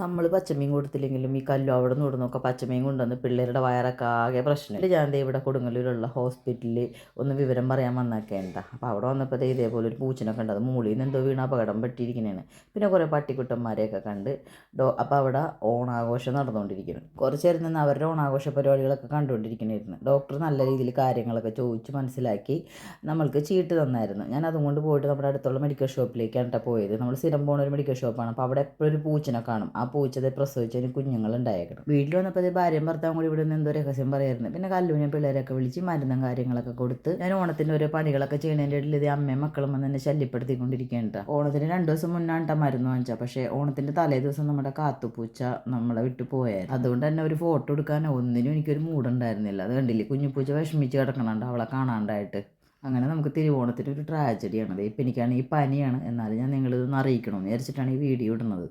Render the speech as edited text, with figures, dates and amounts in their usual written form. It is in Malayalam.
നമ്മൾ പച്ചമീൻ കൊടുത്തില്ലെങ്കിലും ഈ കല്ലു അവിടെ നിന്ന് ഇവിടുന്നൊക്കെ പച്ചമീൻ കൊണ്ടുവന്ന് പിള്ളേരുടെ വയറൊക്കെ ആകെ പ്രശ്നം. ഞാൻ ദേ ഇവിടെ കൊടുങ്ങല്ലൂരുള്ള ഹോസ്പിറ്റലിൽ ഒന്ന് വിവരം പറയാൻ വന്നേക്കേണ്ട. അപ്പോൾ അവിടെ വന്നപ്പോൾ ദേ ഇതേപോലെ ഒരു പൂച്ചനൊക്കെ ഉണ്ട്. അത് മൂളിയിൽ നിന്ന് എന്തോ വീണ് അപകടം പറ്റിയിരിക്കുന്നതാണ്. പിന്നെ കുറേ പട്ടിക്കുട്ടന്മാരെയൊക്കെ കണ്ട് അപ്പോൾ അവിടെ ഓണാഘോഷം നടന്നുകൊണ്ടിരിക്കുന്നു. കുറച്ച് നേരം നിന്ന് അവരുടെ ഓണാഘോഷ പരിപാടികളൊക്കെ കണ്ടുകൊണ്ടിരിക്കണമായിരുന്നു. ഡോക്ടർ നല്ല രീതിയിൽ കാര്യങ്ങളൊക്കെ ചോദിച്ച് മനസ്സിലാക്കി നമ്മൾക്ക് ചീട്ട് തന്നായിരുന്നു. ഞാൻ അതും കൊണ്ട് പോയിട്ട് നമ്മുടെ അടുത്തുള്ള മെഡിക്കൽ ഷോപ്പിലേക്കാണ് കേട്ടോ പോയത്. നമ്മൾ സ്ഥിരം പോകുന്ന ഒരു മെഡിക്കൽ ഷോപ്പാണ്. അപ്പോൾ അവിടെ എപ്പോഴും ഒരു പൂച്ചനെ കാണും. ആ പൂച്ചതെ പ്രസവിച്ചതിന് കുഞ്ഞുങ്ങളുണ്ടായേക്കണം. വീട്ടിൽ വന്നപ്പോൾ ഭാര്യയും ഭർത്താവും കൂടി ഇവിടെ നിന്ന് എന്തോ രഹസ്യം പറയായിരുന്നു. പിന്നെ കല്ലൂനെ പിള്ളേരൊക്കെ വിളിച്ച് മരുന്നും കാര്യങ്ങളൊക്കെ കൊടുത്ത് ഞാൻ ഓണത്തിൻ്റെ ഓരോ പണികളൊക്കെ ചെയ്യണതിൻ്റെ ഇടയിൽ ഇത് അമ്മയും മക്കളും വന്ന് എന്നെ ശല്യപ്പെടുത്തിക്കൊണ്ടിരിക്കേണ്ട. ഓണത്തിന് 2 ദിവസം മുന്നാണ് മരുന്ന് വാങ്ങിച്ചാൽ. പക്ഷേ ഓണത്തിൻ്റെ തലേ ദിവസം നമ്മുടെ കാത്തുപൂച്ച നമ്മളെ വിട്ടു പോയായിരുന്നു. അതുകൊണ്ട് തന്നെ ഒരു ഫോട്ടോ എടുക്കാനോ ഒന്നിനും എനിക്കൊരു മൂടുണ്ടായിരുന്നില്ല. അത് കണ്ടില്ലേ, കുഞ്ഞുപൂച്ച വിഷമിച്ച് കിടക്കണുണ്ട് അവളെ കാണാണ്ടായിട്ട്. അങ്ങനെ നമുക്ക് തിരുവോണത്തിൻ്റെ ഒരു ട്രാജഡിയാണത്. ഇപ്പം എനിക്കാണെങ്കിൽ പനിയാണ്. എന്നാലും ഞാൻ നിങ്ങളിതൊന്ന് അറിയിക്കണമെന്ന് വിചാരിച്ചിട്ടാണ് ഈ വീഡിയോ ഇടുന്നത്.